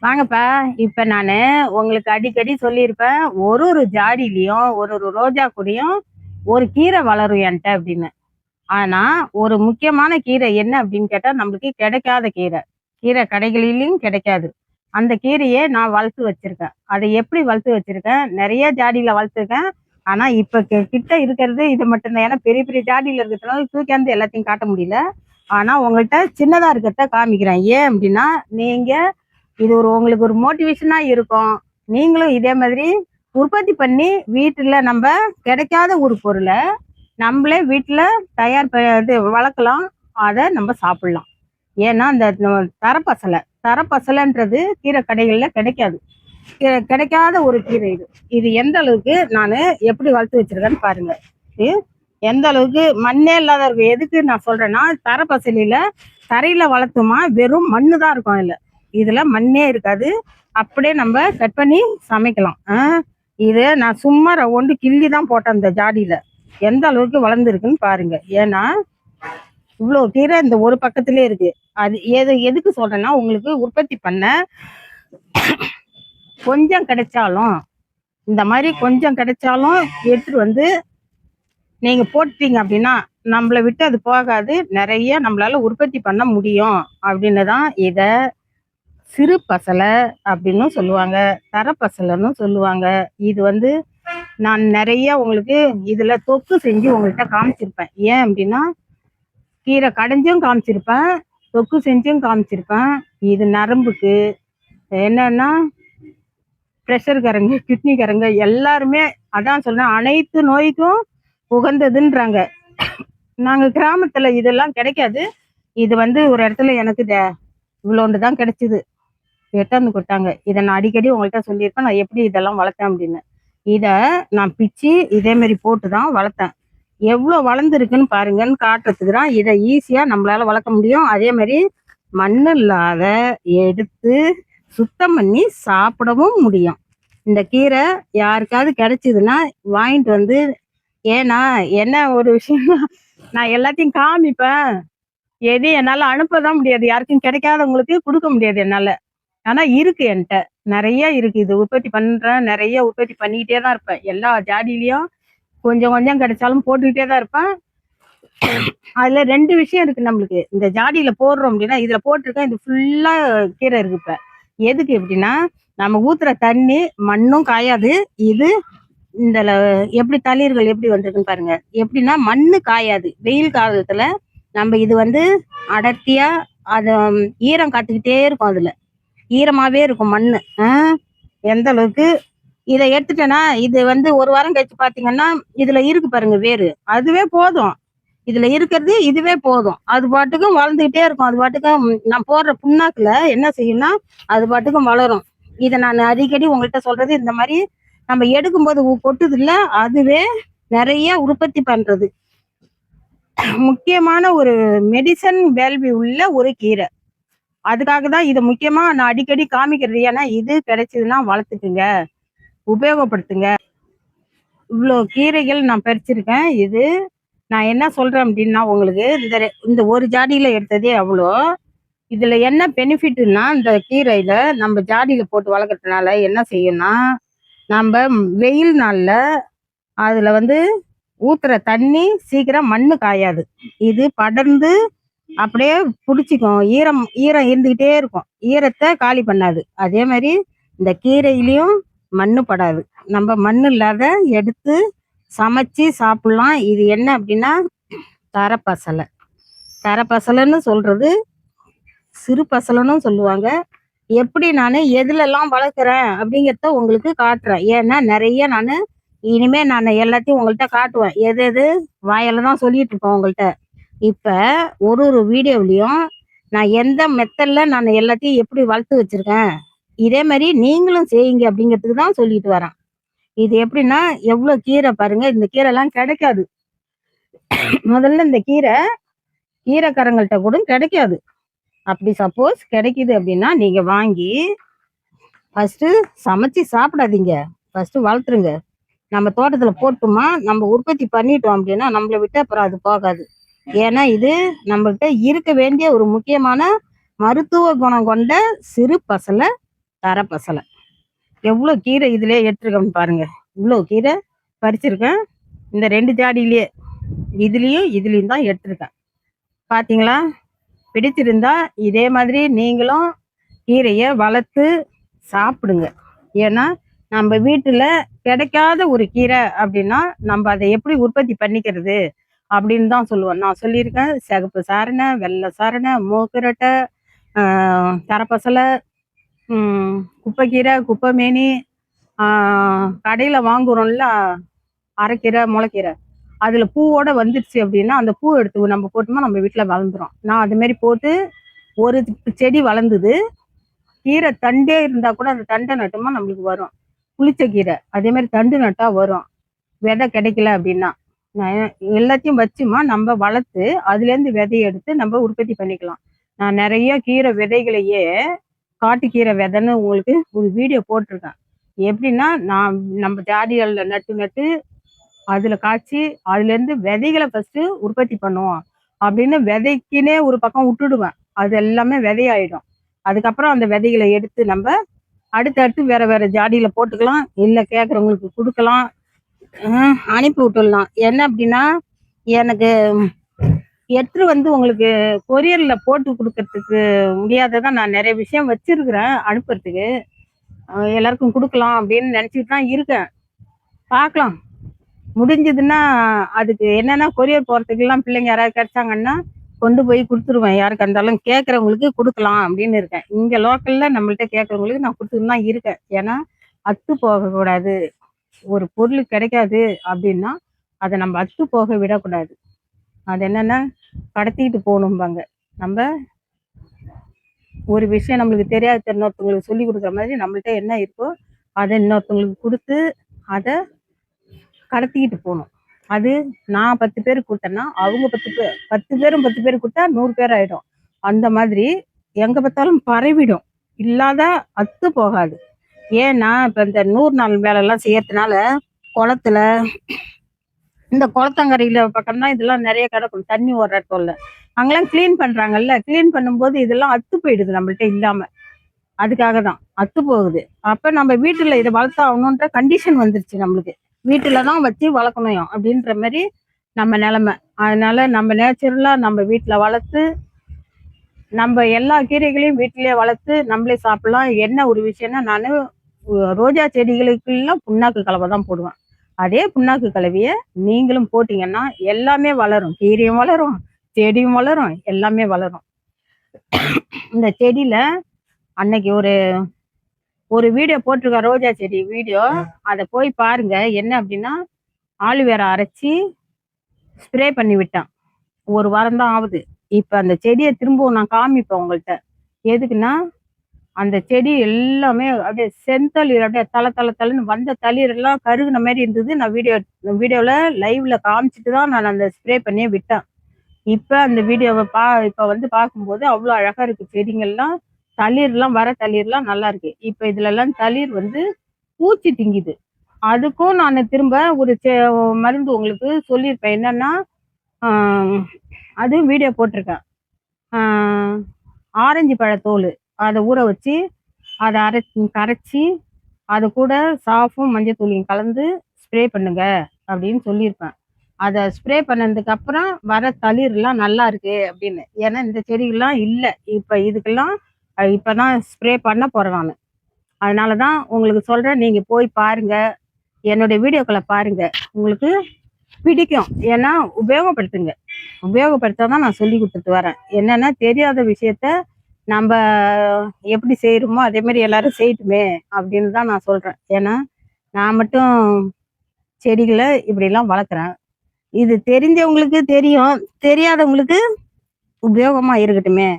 வாங்கப்பா. இப்ப நானு உங்களுக்கு அடிக்கடி சொல்லியிருப்பேன். ஒரு ஒரு ஜாடியிலயும், ஒரு ஒரு ரோஜா கொடியும் ஒரு கீரை வளரும் என்ட்ட அப்படின்னு. ஆனா, ஒரு முக்கியமான கீரை என்ன அப்படின்னு கேட்டா, நம்மளுக்கு கிடைக்காத கீரை. கீரை கடைகளிலும் கிடைக்காது. அந்த கீரைய நான் வளர்த்து வச்சிருக்கேன். அதை எப்படி வளர்த்து வச்சிருக்கேன்? நெறைய ஜாடியில வளர்த்துருக்கேன். ஆனா, இப்ப கிட்ட இருக்கிறது இது மட்டும் தான். ஏன்னா பெரிய பெரிய ஜாடியில இருக்கிறதுனால தூக்கியாந்து எல்லாத்தையும் காட்ட முடியல. ஆனா, உங்கள்ட்ட சின்னதா இருக்கிறத காமிக்கிறேன். ஏன் அப்படின்னா, நீங்க இது உங்களுக்கு ஒரு மோட்டிவேஷனா இருக்கும். நீங்களும் இதே மாதிரி உற்பத்தி பண்ணி வீட்டுல நம்ம கிடைக்காத ஒரு பொருளை நம்மளே வீட்டுல இது வளர்க்கலாம். அதை நம்ம சாப்பிடலாம். ஏன்னா இந்த தரப்பசலை தரப்பசலைன்றது கீரை கடைகள்ல கிடைக்காது. கிடைக்காத ஒரு கீரை இது. இது எந்த அளவுக்கு நான் எப்படி வளர்த்து வச்சிருக்கேன்னு பாருங்க. இது எந்த அளவுக்கு மண்ணே இல்லாத இருக்கும். எதுக்கு நான் சொல்றேன்னா, தரப்பசலில தரையில வளர்த்துமா வெறும் மண்ணு தான் இருக்கும். இதுல மண்ணே இருக்காது. அப்படியே நம்ம கட் பண்ணி சமைக்கலாம். இது நான் சும்மா ஒன்று கிள்ளி தான் போட்டேன் இந்த ஜாடியில. எந்த அளவுக்கு வளர்ந்துருக்குன்னு பாருங்க. ஏன்னா இவ்வளோ கீரை இந்த ஒரு பக்கத்திலே இருக்கு. அது எதுக்கு சொல்றேன்னா, உங்களுக்கு உற்பத்தி பண்ண கொஞ்சம் கிடைச்சாலும், இந்த மாதிரி கொஞ்சம் கிடைச்சாலும் எடுத்துட்டு வந்து நீங்க போட்டீங்க அப்படின்னா நம்மளை விட்டு அது போகாது. நிறைய நம்மளால உற்பத்தி பண்ண முடியும் அப்படின்னு தான் இதை சிறு பசலை அப்படின்னு சொல்லுவாங்க, தரப்பசலைன்னு சொல்லுவாங்க. இது நான் நிறைய உங்களுக்கு இதுல தொக்கு செஞ்சு உங்கள்கிட்ட காமிச்சிருப்பேன். ஏன் அப்படின்னா, கீரை கடைஞ்சும் காமிச்சிருப்பேன், தொக்கு செஞ்சும் காமிச்சிருப்பேன். இது நரம்புக்கு என்னன்னா பிரஷர்காரங்க, கிட்னிக்காரங்க எல்லாருமே அதான் சொல்றேன், அனைத்து நோய்க்கும் உகந்ததுன்றாங்க. நாங்க கிராமத்துல இதெல்லாம் கிடைக்காது. இது ஒரு இடத்துல எனக்கு இவ்வளோண்டு தான் கிடைச்சிது. எட்டாந்து கொடுத்தாங்க. இதை நான் அடிக்கடி உங்கள்கிட்ட சொல்லியிருப்பேன், நான் எப்படி இதெல்லாம் வளர்த்தேன் அப்படின்னு. இதை நான் பிச்சு இதே மாதிரி போட்டு தான் வளர்த்தேன். எவ்வளோ வளர்ந்துருக்குன்னு பாருங்கன்னு காட்டுறதுக்கு தான் இதை ஈஸியாக நம்மளால வளர்க்க முடியும். அதே மாதிரி மண் இல்லாத எடுத்து சுத்தம் பண்ணி சாப்பிடவும் முடியும். இந்த கீரை யாருக்காவது கிடைச்சிதுன்னா வாங்கிட்டு வந்து, ஏன்னா என்ன ஒரு விஷயம், நான் எல்லாத்தையும் காமிப்பேன். எது என்னால் அனுப்பதான் முடியாது, யாருக்கும் கிடைக்காதவங்களுக்கு கொடுக்க முடியாது என்னால். ஆனா இருக்கு என்கிட்ட, நிறைய இருக்கு. இது உற்பத்தி பண்றேன், நிறைய உற்பத்தி பண்ணிக்கிட்டே தான் இருப்பேன். எல்லா ஜாடியிலையும் கொஞ்சம் கொஞ்சம் கிடைச்சாலும் போட்டுக்கிட்டே தான் இருப்பேன். அதுல ரெண்டு விஷயம் இருக்கு நம்மளுக்கு. இந்த ஜாடியில போடுறோம் அப்படின்னா, இதுல போட்டிருக்கேன், இது ஃபுல்லா கீரை இருக்கு. இப்ப எதுக்கு எப்படின்னா, நம்ம ஊத்துற தண்ணி மண்ணும் காயாது. இது இந்த எப்படி தளிர்கள் எப்படி வந்திருக்குன்னு பாருங்க. எப்படின்னா மண்ணு காயாது. வெயில் காலத்துல நம்ம இது அடர்த்தியா அது ஈரம் காத்துக்கிட்டே இருக்கும். அதுல ஈரமாவே இருக்கும் மண்ணு. எந்த அளவுக்கு இதை எடுத்துட்டேன்னா, இது ஒரு வாரம் கழிச்சு பாத்தீங்கன்னா இதுல இருக்கு பாருங்க வேறு, அதுவே போதும். இதுல இருக்கிறது இதுவே போதும். அது பாட்டுக்கும் வளர்ந்துகிட்டே இருக்கும். அது பாட்டுக்கும் நான் போடுற புண்ணாக்குல என்ன செய்யும்னா அது பாட்டுக்கும் வளரும். இதை நான் அடிக்கடி உங்கள்கிட்ட சொல்றது, இந்த மாதிரி நம்ம எடுக்கும்போது கொட்டுது இல்ல, அதுவே நிறைய உற்பத்தி பண்றது. முக்கியமான ஒரு மெடிசன் வேல்வி உள்ள ஒரு கீரை. அதுக்காக தான் இதை முக்கியமா நான் அடிக்கடி காமிக்கிறது. ஏன்னா இது கிடைச்சதுன்னா வளர்த்துக்குங்க, உபயோகப்படுத்துங்க. இவ்வளோ கீரைகள் நான் பறிச்சிருக்கேன். இது நான் என்ன சொல்றேன் அப்படின்னா, உங்களுக்கு இந்த ஒரு ஜாடியில எடுத்ததே அவ்வளோ. இதுல என்ன பெனிஃபிட்னா, இந்த கீரையில நம்ம ஜாடியில போட்டு வளர்க்கறதுனால என்ன செய்யும்னா, நம்ம வெயில் நாள்ல அதுல ஊத்துற தண்ணி சீக்கிரம் மண்ணு காயாது. இது படர்ந்து அப்படியே பிடிச்சிக்கும். ஈரம் ஈரம் இருந்துகிட்டே இருக்கும். ஈரத்தை காலி பண்ணாது. அதே மாதிரி இந்த கீரையிலையும் மண்ணு படாது. நம்ம மண்ணு இல்லாத எடுத்து சமைச்சு சாப்பிடலாம். இது என்ன அப்படின்னா தரப்பசலை. தரப்பசலைன்னு சொல்றது சிறு பசலைன்னு சொல்லுவாங்க. எப்படி நான் எதுலெல்லாம் வளர்க்குறேன் அப்படிங்கிறத உங்களுக்கு காட்டுறேன். ஏன்னா நிறைய நான் இனிமே நான் எல்லாத்தையும் உங்கள்கிட்ட காட்டுவேன். எது எது வாயில தான் சொல்லிட்டு இருப்பேன் உங்கள்கிட்ட. இப்ப ஒரு ஒரு வீடியோவிலையும் நான் எந்த மெத்தட்ல நான் எல்லாத்தையும் எப்படி வளர்த்து வச்சிருக்கேன், இதே மாதிரி நீங்களும் செய்யுங்க அப்படிங்கிறதுக்கு தான் சொல்லிட்டு வரேன். இது எப்படின்னா, எவ்வளவு கீரை பாருங்க. இந்த கீரை எல்லாம் கிடைக்காது. முதல்ல இந்த கீரைக்காரங்கள்ட்ட கூட கிடைக்காது. அப்படி சப்போஸ் கிடைக்குது அப்படின்னா நீங்க வாங்கி ஃபர்ஸ்ட் சமைச்சு சாப்பிடாதீங்க, ஃபர்ஸ்ட் வளர்த்துருங்க. நம்ம தோட்டத்துல போட்டோமா, நம்ம உற்பத்தி பண்ணிட்டோம் அப்படின்னா நம்மளை விட்டு அப்புறம் அது போகாது. ஏன்னா இது நம்மகிட்ட இருக்க வேண்டிய ஒரு முக்கியமான மருத்துவ குணம் கொண்ட சிறு பசலை தரப்பசலை. எவ்வளோ கீரை இதுலயே எடுத்துருக்கேன்னு பாருங்க. இவ்வளோ கீரை பறிச்சிருக்கேன். இந்த 2 ஜாடியிலேயே இதுலயும் தான் எடுத்திருக்கேன். பாத்தீங்களா? பிடிச்சிருந்தா இதே மாதிரி நீங்களும் கீரையை வளர்த்து சாப்பிடுங்க. ஏன்னா நம்ம வீட்டுல கிடைக்காத ஒரு கீரை அப்படின்னா நம்ம அதை எப்படி உற்பத்தி பண்ணிக்கிறது அப்படின்னு தான் சொல்லுவேன். நான் சொல்லியிருக்கேன், சிகப்பு சாரணை, வெள்ளை சாரணை, மூக்குரட்டை, தரப்பசலை, குப்பைக்கீரை, குப்பைமேனி, கடையில வாங்குறோம்ல அரைக்கீரை, முளைக்கீரை, அதுல பூவோட வந்துருச்சு அப்படின்னா அந்த பூ எடுத்து நம்ம போட்டோம்னா நம்ம வீட்டுல வளர்ந்துரும். நான் அது மாதிரி போட்டு ஒரு செடி வளர்ந்தது. கீரை தண்டே இருந்தா கூட அந்த தண்டை நட்டோமா நம்மளுக்கு வரும். புளிச்ச கீரை அதே மாதிரி தண்டு நட்டா வரும். விதை கிடைக்கல அப்படின்னா நான் எல்லாத்தையும் வச்சுமா நம்ம வளர்த்து அதுல இருந்து விதையை எடுத்து நம்ம உற்பத்தி பண்ணிக்கலாம். நான் நிறைய கீரை விதைகளையே காட்டுக்கீரை விதைன்னு உங்களுக்கு ஒரு வீடியோ போட்டிருக்கேன். எப்படின்னா நான் நம்ம ஜாடிகள்ல நட்டு அதுல காய்ச்சி அதுல இருந்து விதைகளை ஃபர்ஸ்ட் உற்பத்தி பண்ணுவோம் அப்படின்னு விதைக்குனே ஒரு பக்கம் விட்டுடுவேன். அது எல்லாமே விதையாயிடும். அதுக்கப்புறம் அந்த விதைகளை எடுத்து நம்ம அடுத்தடுத்து வேற வேற ஜாடியில போட்டுக்கலாம், இல்ல கேட்கறவங்களுக்கு கொடுக்கலாம், அனுப்பி விட்டுடலாம். என்ன அப்படின்னா எனக்கு எடுத்துட்டு வந்து உங்களுக்கு கொரியர்ல போட்டு கொடுக்கறதுக்கு முடியாததான் நான் நிறைய விஷயம் வச்சிருக்கிறேன் அனுப்புறதுக்கு. எல்லாருக்கும் கொடுக்கலாம் அப்படின்னு நினைச்சிட்டு தான் இருக்கேன். பார்க்கலாம், முடிஞ்சதுன்னா அதுக்கு என்னன்னா கொரியர் போறதுக்கெல்லாம் பிள்ளைங்க யாராவது கிடைச்சாங்கன்னா கொண்டு போய் கொடுத்துருவேன். யாருக்கு இருந்தாலும் கேட்கறவங்களுக்கு கொடுக்கலாம் அப்படின்னு இருக்கேன். இங்க லோக்கல்ல நம்மள்ட்ட கேட்கறவங்களுக்கு நான் கொடுத்துட்டு தான் இருக்கேன். ஏன்னா அத்து போகக்கூடாது. ஒரு பொருள் கிடைக்காது அப்படின்னா அதை நம்ம அத்து போக விடக்கூடாது. அது என்னன்னா கடத்திட்டு போகணும்பாங்க. நம்ம ஒரு விஷயம் நம்மளுக்கு தெரியாது இன்னொருத்தவங்களுக்கு சொல்லி கொடுக்குற மாதிரி நம்மள்ட்ட என்ன இருக்கோ அதை இன்னொருத்தவங்களுக்கு கொடுத்து அதை கடத்திக்கிட்டு போகணும். அது நான் 10 பேருக்கு கொடுத்தேன்னா அவங்க 10 பேரும் 10 பேர் கொடுத்தா 100 பேர் ஆயிடும். அந்த மாதிரி எங்க பார்த்தாலும் பரவிடும், இல்லாத அத்து போகாது. ஏன்னா இப்ப இந்த 100 நாள் வேலை எல்லாம் செய்யறதுனால குளத்துல இந்த குளத்தங்கரையில பக்கம்னா இதெல்லாம் நிறைய கிடக்கும், தண்ணி ஓடுற இடத்துல அங்கெல்லாம் கிளீன் பண்றாங்கல்ல. கிளீன் பண்ணும்போது இதெல்லாம் அத்து போயிடுது நம்மள்ட்ட இல்லாம. அதுக்காக தான் அத்து போகுது. அப்ப நம்ம வீட்டுல இதை வளர்த்தாகணுன்ற கண்டிஷன் வந்துருச்சு நம்மளுக்கு. வீட்டுலதான் வச்சு வளர்க்கணும் அப்படின்ற மாதிரி நம்ம நிலைமை. அதனால நம்ம நேச்சுரலா நம்ம வீட்டுல வளர்த்து நம்ம எல்லா கீரைகளையும் வீட்டிலேயே வளர்த்து நம்மளே சாப்பிடலாம். என்ன ஒரு விஷயம்னா நான் ரோஜா செடிகளுக்கெல்லாம் புண்ணாக்கு கலவை தான் போடுவேன். அதே புண்ணாக்கு கலவைய நீங்களும் போட்டீங்கன்னா எல்லாமே வளரும். கீரையும் வளரும், செடியும் வளரும், எல்லாமே வளரும். இந்த செடியில அன்னைக்கு ஒரு வீடியோ போட்டிருக்க, ரோஜா செடி வீடியோ, அதை போய் பாருங்க. என்ன அப்படின்னா ஆலுவேரா அரைச்சி ஸ்ப்ரே பண்ணி விட்டேன். ஒரு வாரம் தான் ஆகுது. இப்ப அந்த செடியை திரும்பவும் நான் காமிப்பேன் உங்கள்கிட்ட. எதுக்குன்னா அந்த செடி எல்லாமே அப்படியே செந்தளிர், அப்படியே தலை வந்த தளிர் எல்லாம் கருகுன மாதிரி இருந்தது. நான் வீடியோல லைவ்ல காமிச்சிட்டு தான் நான் அந்த ஸ்ப்ரே பண்ணியே விட்டேன். இப்ப அந்த வீடியோவை இப்ப வந்து பார்க்கும்போது அவ்வளவு அழகா இருக்கு. செடிங்கள்லாம் தளிர்லாம் வர தளிர்லாம் நல்லா இருக்கு. இப்ப இதுல எல்லாம் தளிர் வந்து பூச்சி திங்குது. அதுக்கும் நான் திரும்ப ஒரு மருந்து உங்களுக்கு சொல்லியிருப்பேன். என்னன்னா அது வீடியோ போட்டிருக்கேன். ஆரஞ்சு பழத்தோல் அதை ஊற வச்சு அதை கரைச்சி அது கூட சாஃபும் மஞ்சத்தூளியும் கலந்து ஸ்ப்ரே பண்ணுங்க அப்படின்னு சொல்லியிருப்பேன். அதை ஸ்ப்ரே பண்ணதுக்கு அப்புறம் வர தளிர்லாம் நல்லா இருக்கு அப்படின்னு. ஏன்னா இந்த செடிகள்லாம் இல்லை இப்ப, இதுக்கெல்லாம் இப்பதான் ஸ்ப்ரே பண்ண போறேன் நான். அதனாலதான் உங்களுக்கு சொல்றேன், நீங்க போய் பாருங்க, என்னுடைய வீடியோக்களை பாருங்க, உங்களுக்கு பிடிக்கும். ஏன்னா உபயோகப்படுத்துங்க. உபயோகப்படுத்தாதான் நான் சொல்லி கொடுத்துட்டு வரேன். என்னன்னா தெரியாத விஷயத்த நம்ம எப்படி செய்யறோமோ அதே மாதிரி எல்லாரும் செய்யட்டுமே அப்படின்னு தான் நான் சொல்றேன். ஏன்னா நான் மட்டும் செடிகளை இப்படி எல்லாம் வளர்க்குறேன். இது தெரிஞ்சவங்களுக்கு தெரியும், தெரியாதவங்களுக்கு உபயோகமா இருக்கட்டுமே